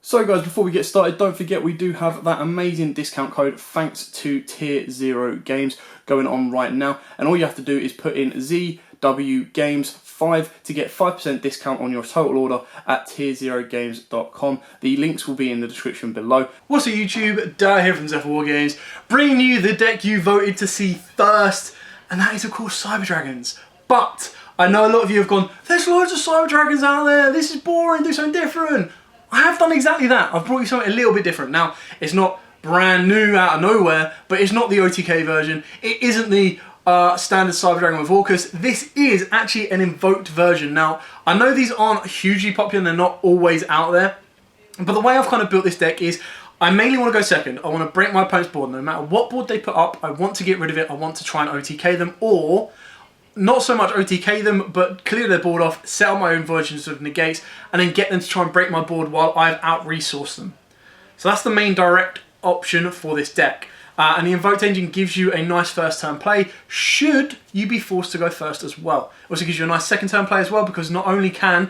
So guys, before we get started, don't forget we do have that amazing discount code thanks to Tier 0 Games going on right now. And all you have to do is put in ZWGames5 to get 5% discount on your total order at tier0games.com. The links will be in the description below. What's up YouTube? Dad here from Zephyr War Games, bringing you the deck you voted to see first, and that is of course Cyber Dragons. But I know a lot of you have gone, there's loads of Cyber Dragons out there, this is boring, do something different. I have done exactly that. I've brought you something a little bit different. Now, it's not brand new out of nowhere, but it's not the OTK version. It isn't the standard Cyber Dragon with Orcus. This is actually an Invoked version. Now, I know these aren't hugely popular and they're not always out there, but the way I've kind of built this deck is I mainly want to go second. I want to break my opponent's board. No matter what board they put up, I want to get rid of it. I want to try and OTK them, or not so much OTK them, but clear their board off, set up my own versions of negates, and then get them to try and break my board while I've out-resourced them. So that's the main direct option for this deck. And the Invoked engine gives you a nice first turn play, should you be forced to go first as well. It also gives you a nice second turn play as well, because not only can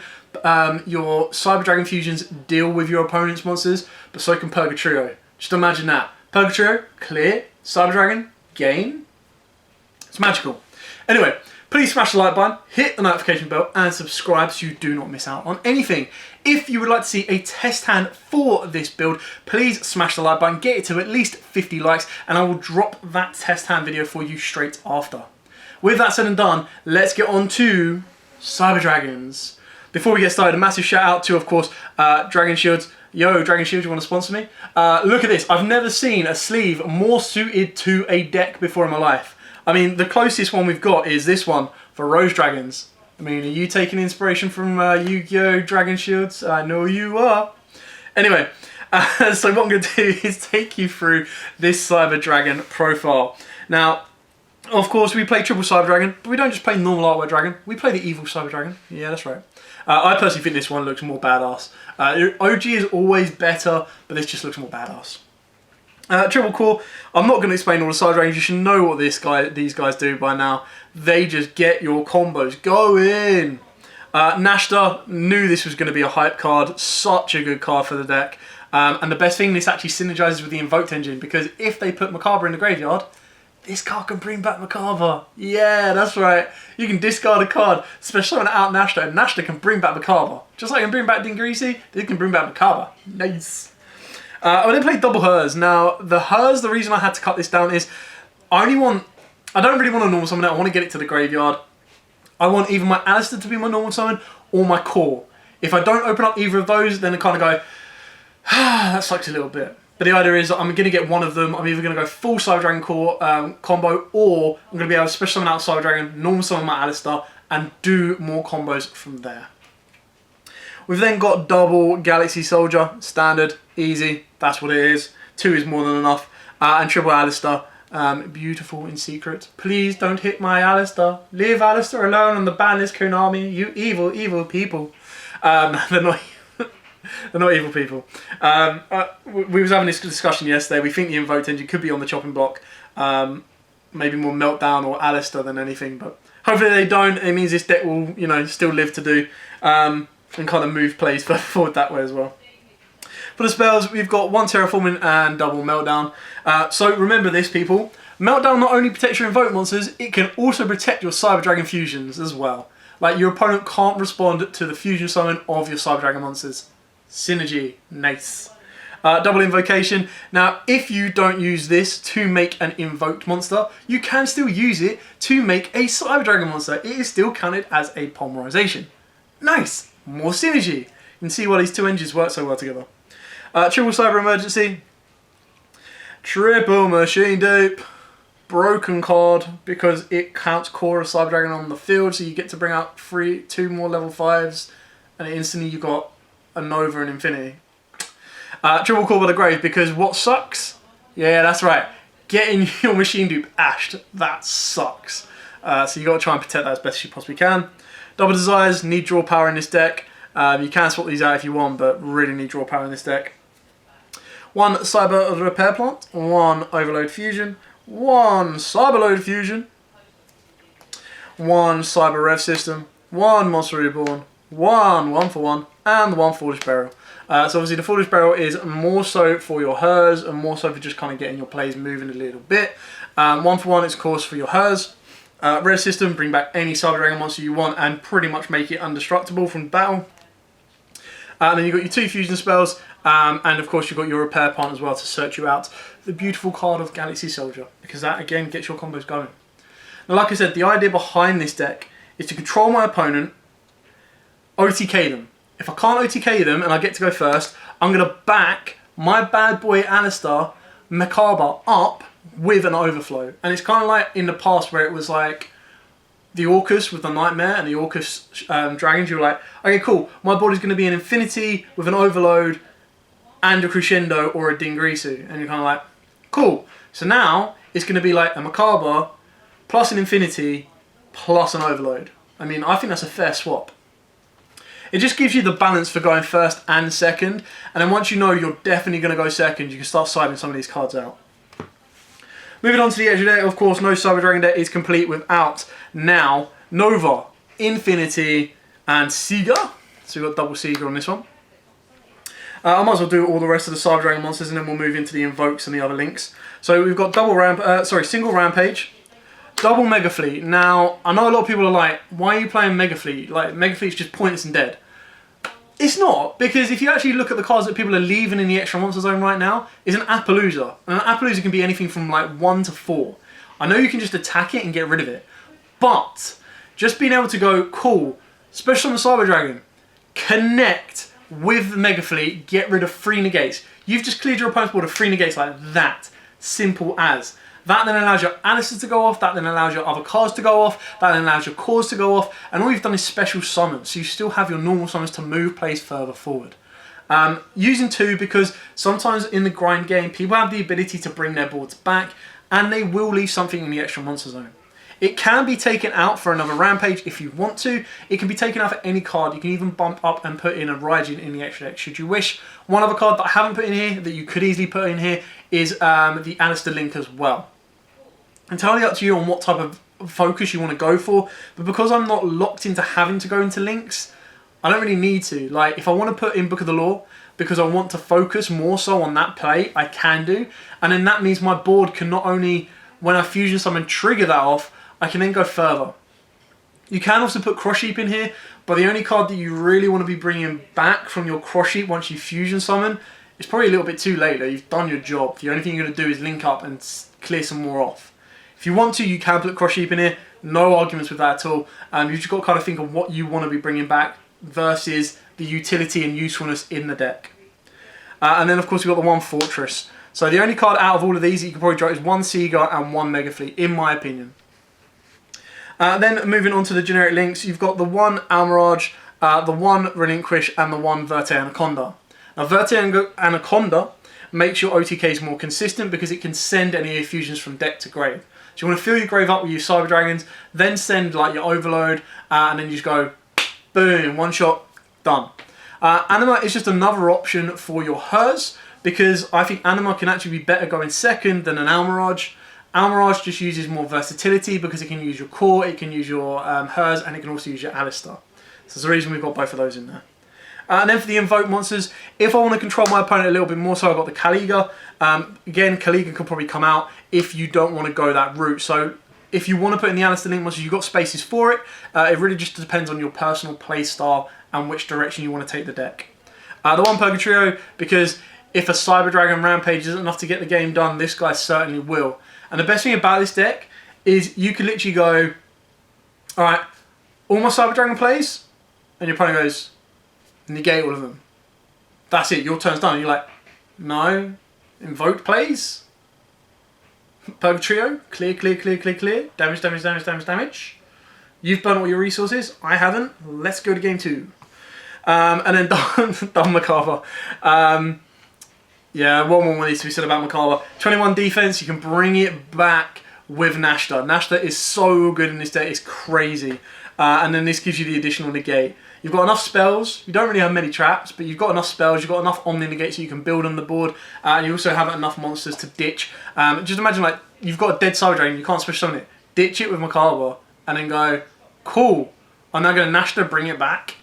your Cyber Dragon fusions deal with your opponent's monsters, but so can Purgatrio. Just imagine that. Purgatrio, clear, Cyber Dragon, gain. It's magical. Anyway, please smash the like button, hit the notification bell, and subscribe so you do not miss out on anything. If you would like to see a test hand for this build, please smash the like button, get it to at least 50 likes, and I will drop that test hand video for you straight after. With that said and done, let's get on to Cyber Dragons. Before we get started, a massive shout out to, of course, Dragon Shields. Yo, Dragon Shields, you want to sponsor me? Look at this. I've never seen a sleeve more suited to a deck before in my life. I mean, the closest one we've got is this one for Rose Dragons. I mean, are you taking inspiration from Yugioh Dragon Shields? I know you are. Anyway, so what I'm going to do is take you through this Cyber Dragon profile. Now, of course, we play Triple Cyber Dragon, but we don't just play normal Artwork Dragon. We play the Evil Cyber Dragon. Yeah, that's right. I personally think this one looks more badass. OG is always better, but this just looks more badass. Triple Core, I'm not going to explain all the Cyber Dragons. You should know what these guys do by now. They just get your combos going. Nashta, knew this was going to be a hype card. Such a good card for the deck. And the best thing, this actually synergizes with the Invoked engine, because if they put Macabre in the graveyard, this card can bring back Macabre. Yeah, that's right. You can discard a card, especially when out Nashta, and Nashta can bring back Macabre. Just like it can bring back Dingrisi, they can bring back Macabre. Nice. I then played double Hers. Now, the Hers, the reason I had to cut this down is I don't really want to normal summon it. I want to get it to the graveyard. I want either my Alistair to be my normal summon or my core. If I don't open up either of those, then I kind of go, that sucks a little bit. But the idea is that I'm going to get one of them. I'm either going to go full Cyber Dragon core combo, or I'm going to be able to special summon out Cyber Dragon, normal summon my Alistair, and do more combos from there. We've then got double Galaxy Soldier, standard, easy, that's what it is. 2 is more than enough. And triple Alistair, beautiful in secret. Please don't hit my Alistair. Leave Alistair alone on the ban list, Konami, you evil, evil people. They're not evil people. We was having this discussion yesterday. We think the Invoked engine could be on the chopping block. Maybe more Meltdown or Alistair than anything, but hopefully they don't. It means this deck will, you know, still live to do. And kind of move plays further forward that way as well. For the spells, we've got 1 Terraforming and double Meltdown. So remember this, people. Meltdown not only protects your Invoked monsters, it can also protect your Cyber Dragon fusions as well. Like, your opponent can't respond to the fusion summon of your Cyber Dragon monsters. Synergy, nice. Double Invocation. Now, if you don't use this to make an Invoked monster, you can still use it to make a Cyber Dragon monster. It is still counted as a polymerization. Nice. More synergy. You can see why these two engines work so well together. Triple Cyber Emergency. Triple Machine Dupe. Broken card, because it counts core of Cyber Dragon on the field, so you get to bring out 2 more level 5s, and instantly you got a Nova and Infinity. Triple Core by the Grave, because what sucks? Yeah, that's right. Getting your Machine Dupe ashed. That sucks. So you got to try and protect that as best as you possibly can. Double Desires, need draw power in this deck. You can swap these out if you want, but really need draw power in this deck. 1 Cyber Repair Plant, 1 Overload Fusion, 1 Cyber Load Fusion, 1 Cyber Rev System, 1 Monster Reborn, 1 for 1, and the one Foolish Burial. So obviously the Foolish Burial is more so for your Hers and more so for just kind of getting your plays moving a little bit. 1 for 1 is of course for your Hers. Red system, bring back any Cyber Dragon monster you want and pretty much make it undestructible from battle. And then you've got your 2 fusion spells, and of course you've got your repair plant as well to search you out the beautiful card of Galaxy Soldier, because that again gets your combos going. Now like I said, the idea behind this deck is to control my opponent, OTK them. If I can't OTK them and I get to go first, I'm going to back my bad boy Alistair Macabre up with an overflow. And it's kind of like in the past where it was like the Orcus with the Nightmare and the Orcus Dragons. You were like, okay, cool, my body's going to be an Infinity with an Overload and a Crescendo or a Dingrisu. And you're kind of like, cool. So now it's going to be like a Macabre plus an Infinity plus an Overload. I mean, I think that's a fair swap. It just gives you the balance for going first and second, and then once you know you're definitely going to go second, you can start siding some of these cards out. Moving on to the edge of the deck, of course, no Cyber Dragon deck is complete without now Nova, Infinity, and Seeger. So we've got double Seeger on this one. I might as well do all the rest of the Cyber Dragon monsters, and then we'll move into the Invokes and the other links. So we've got single Rampage, double Mega Fleet. Now, I know a lot of people are like, why are you playing Mega Fleet? Like, Mega Fleet's just pointless and dead. It's not, because if you actually look at the cards that people are leaving in the extra monster zone right now, is an Appaloosa. And an Appaloosa can be anything from like 1 to 4. I know you can just attack it and get rid of it, but just being able to go, cool, especially on the Cyber Dragon, connect with the Mega Fleet, get rid of 3 negates. You've just cleared your opponent's board of 3 negates like that. Simple as. That then allows your Alistair to go off, that then allows your other cards to go off, that then allows your cores to go off, and all you've done is special summons, so you still have your normal summons to move plays further forward. Using 2 because sometimes in the grind game, people have the ability to bring their boards back, and they will leave something in the extra monster zone. It can be taken out for another Rampage if you want to. It can be taken out for any card. You can even bump up and put in a Raijin in the extra deck should you wish. One other card that I haven't put in here that you could easily put in here is the Alistair Link as well. Entirely up to you on what type of focus you want to go for, but because I'm not locked into having to go into links, I don't really need to. Like, if I want to put in Book of the Law because I want to focus more so on that play, I can do, and then that means my board can not only, when I fusion summon, trigger that off, I can then go further. You can also put Cross Sheep in here, but the only card that you really want to be bringing back from your Cross Sheep once you fusion summon is probably a little bit too late though. You've done your job. The only thing you're going to do is link up and clear some more off. If you want to, you can put Cross Sheep in here. No arguments with that at all. You've just got to kind of think of what you want to be bringing back versus the utility and usefulness in the deck. And then, of course, we've got the 1 Fortress. So the only card out of all of these that you can probably draw is 1 Seagull and 1 Mega Fleet, in my opinion. Then moving on to the generic links, you've got the 1 Almirage, the 1 Relinquish, and the 1 Verte Anaconda. Now, Verte Anaconda makes your OTKs more consistent because it can send any fusions from deck to grave. So you want to fill your grave up with your Cyber Dragons, then send like your Overload, and then you just go, boom, 1 shot, done. Anima is just another option for your Hers, because I think Anima can actually be better going second than an Almirage. Almirage just uses more versatility because it can use your core, it can use your Hers, and it can also use your Alistair. So there's a reason we've got both of those in there. And then for the Invoked monsters, if I want to control my opponent a little bit more so, I've got the Caliga. Again, Caliga can probably come out if you don't want to go that route. So if you want to put in the Alistair Link monsters, you've got spaces for it. It really just depends on your personal play style and which direction you want to take the deck. The 1 Purgatrio, because if a Cyber Dragon Rampage isn't enough to get the game done, this guy certainly will. And the best thing about this deck is you can literally go, alright, all my Cyber Dragon plays, and your opponent goes, negate all of them. That's it, your turn's done. And you're like, no, Invoked plays, Purgatrio, clear, clear, clear, clear, clear, damage, damage, damage, damage, damage. You've burnt all your resources, I haven't, let's go to game 2. And then Don Macabre. Yeah, one more needs to be said about Macabre. 21 defense, you can bring it back with Nashta. Nashta is so good in this deck, it's crazy. And then this gives you the additional negate. You've got enough spells, you don't really have many traps, but you've got enough spells, you've got enough Omni negates so you can build on the board, and you also have enough monsters to ditch. Just imagine like, you've got a dead Cyber Dragon, you can't special summon it. Ditch it with Macabre, and then go, cool, I'm now going to Nashta, bring it back.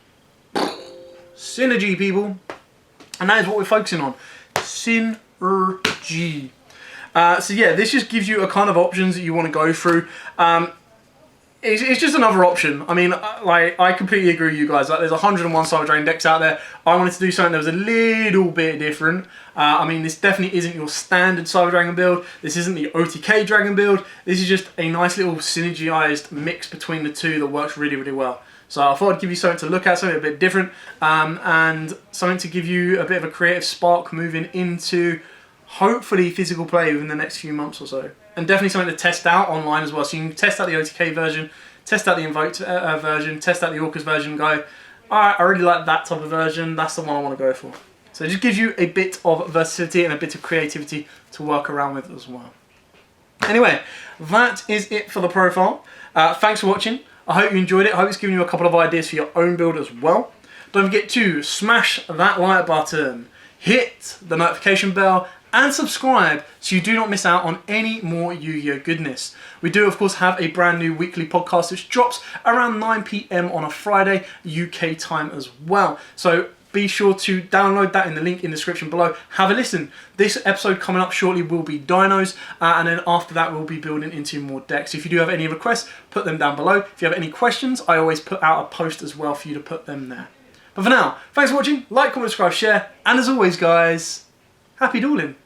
synergy, people. And that is what we're focusing on. Synergy. So yeah, this just gives you a kind of options that you want to go through. It's just another option. I mean, like, I completely agree with you guys. Like, there's 101 Cyber Dragon decks out there. I wanted to do something that was a little bit different. I mean, this definitely isn't your standard Cyber Dragon build. This isn't the OTK Dragon build. This is just a nice little synergized mix between the two that works really, really well. So I thought I'd give you something to look at, something a bit different, and something to give you a bit of a creative spark moving into, hopefully, physical play within the next few months or so. And definitely something to test out online as well. So you can test out the OTK version, test out the Invoked version, test out the Orcas version, go, alright, I really like that type of version, that's the one I want to go for. So it just gives you a bit of versatility and a bit of creativity to work around with as well. Anyway, that is it for the profile. Thanks for watching. I hope you enjoyed it. I hope it's given you a couple of ideas for your own build as well. Don't forget to smash that like button, hit the notification bell, and subscribe so you do not miss out on any more Yu-Gi-Oh goodness. We do, of course, have a brand new weekly podcast which drops around 9 PM on a Friday, UK time as well. So be sure to download that in the link in the description below. Have a listen. This episode coming up shortly will be dinos, and then after that we'll be building into more decks. So if you do have any requests, put them down below. If you have any questions, I always put out a post as well for you to put them there. But for now, thanks for watching. Like, comment, subscribe, share, and as always, guys, happy dueling.